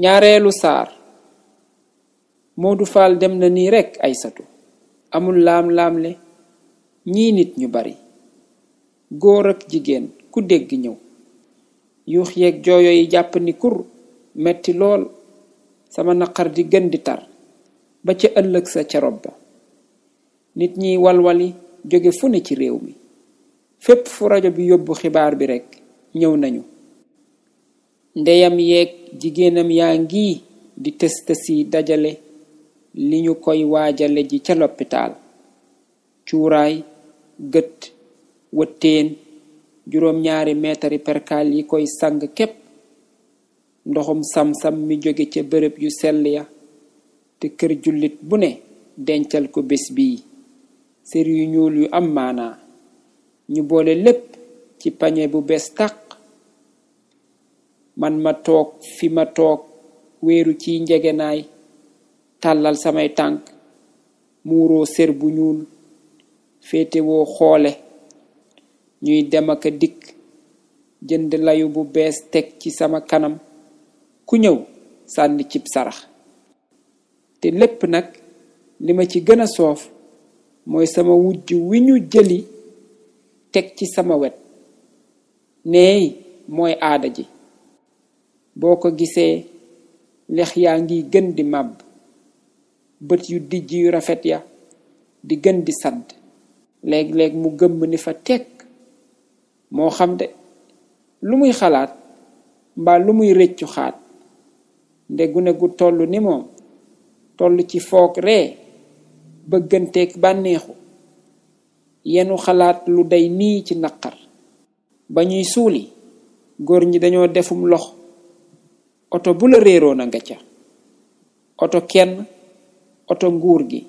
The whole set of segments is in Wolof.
ñaareelu saar. Modou Fall dem na nii rekk Aysatu, amul laam-laamle, ñii nit ñu bari, góor ak jigéen ku dégg ñëw, yuux yeeg jooyo yi jàpp ni kur, metti lool, sama naqar di gën di tar ba ca ëllëg sa ca rob ba. Nit ñiy walwali jóge fu ne ci réew mi, fépp fu rajo bi yóbbu xibaar bi rekk ñëw nañu. ndeyam yeeg jigéenam yaa ngi di tës-tësi dajale li ñu koy waajale ji ca lopitaal. cuuraay, gët, wëttéen, juróom-ñaari meetari perkaal yi koy sang képp, ndoxum sam-sam mi jóge ca bërëb yu sell ya, te kër jullit bu ne dencal ko bés bii sër yu ñuul yu am maanaa, ñu boole lépp ci pañe bu bees tàq. man ma toog fi ma toog wéeru ciy njegenaay, tàllal samay tànk, muuroo sër bu ñuul, féetewoo xoole, ñuy dem ak a dikk, jënd layu bu bees teg ci sama kanam, ku ñëw sànni cib sarax. te lépp nag li ma ci gën a soof mooy sama wujj wi ñu jëli teg ci sama wet. neey mooy aada ji, boo ko gisee lex yaa ngi gën di màbb, bët yu dijj yu rafet ya di gën di sadd, léeg-léeg mu gëmm ni fa tekk, moo xam de lu muy xalaat mbaa lu muy rëccu xaat. nde gune gu toll ni moom, toll ci foog ree bëgganteeg bànneexu, yenu xalaat lu day nii ci naqar. ba ñuy suuli góor ñi dañoo defum lox, oto bu la réeroo na nga ca. oto kenn, oto nguur gi,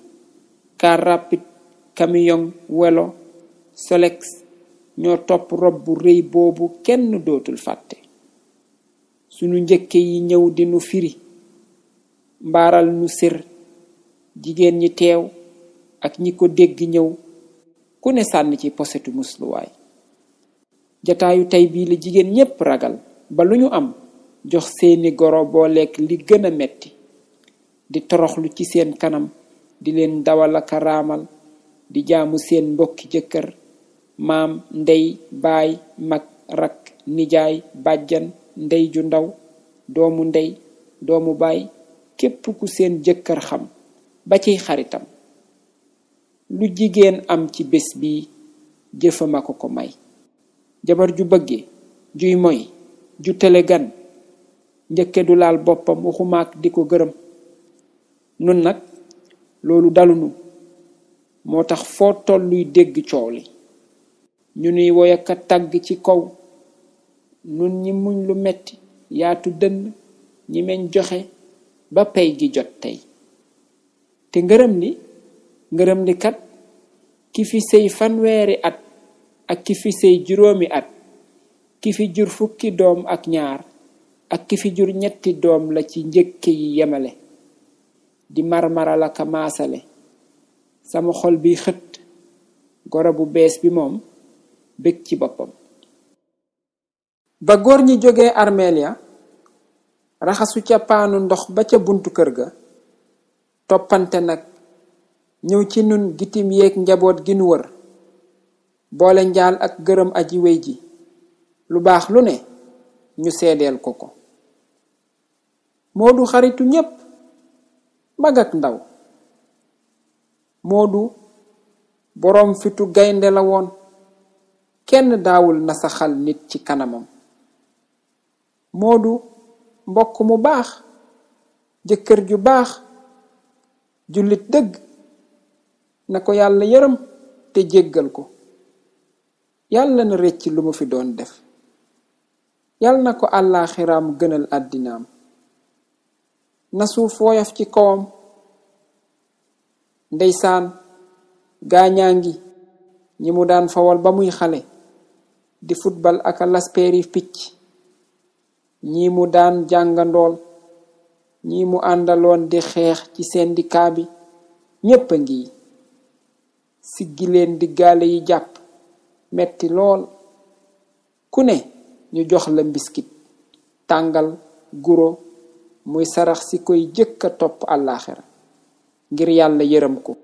car rapide, camion, welo, Solex ñoo topp rob bu rëy boobu kenn dootul fàtte. sunu njëkke yi ñëw di nu firi, mbaaral nu sër, jigéen ñi teew ak ñi ko dégg ñëw, ku ne sànni ci posetu musluwaay. jataayu tey bii la jigéen ñépp ragal ba lu ñu am jox seeni goro boo lekk li gën a metti, di toroxlu ci seen kanam, di leen dawal ak raamal, di jaamu seen mbokki jëkkër, maam, ndey, baay, mag, rakk, nijaay, bàjjan, ndey ju ndaw, doomu ndey, doomu baay, képp ku seen jëkkër xam ba ciy xaritam. lu jigéen am ci bés bi jëfama ko ko may. jabar ju bëgge, juy moy, ju tele gan, njëkke du laal boppam waxumaak di ko gërëm. nun nag loolu dalunu, moo tax foo tolluy dégg coow li, ñu nuy woyaka tàgg ci kaw. nun ñi muñ lu metti, yaatu dënn, ñi meñ joxe ba pay gi jot tey. te ngërëm li kat ki fi sëy fanweeri at ak ki fi sëy juróomi at, ki fi jur fukki doom ak ñaar ak ki fi jur ñetti doom la ci njëkke yi yemale, di marmaral aka maasale. sama xol bi xët, goro bu bees bi moom bég ci boppam. ba góor ñi jógee armeel ya, raxasu ca paanu ndox ba ca buntu kër ga, toppante nag ñëw ci nun gitim yeeg njaboot gi nu wër, boole njaal ak gërëm aji wey ji, lu baax lu ne ñu seedeel ko ko. Moodu xaritu ñépp, mag ak ndaw. Moodu boroom fitu gaynde la woon, kenn daawul nasaxal nit ci kanamam. Moodu mbokk mu baax, jëkkër ju baax, jullit dëgg, na ko yàlla yërëm te jéggal ko. yàlla na rëcc lu mu fi doon def, yàlla na ko àllaaxiraam gënal àddinaam, na suuf woyof ci kawam. ndeysaan gaañaa ngi ñi mu daan fawal ba muy xale, di futbal aka laspeeri picc, ñi mu daan jàngandool, ñi mu àndaloon di xeex ci syndicat bi, ñépp a ngi siggi leen di gaale yi jàpp metti lool. ku ne ñu jox la mbiskit, tàngal, guro, muy sarax si koy jëkka topp àllaaxira ngir yàlla yërëm ko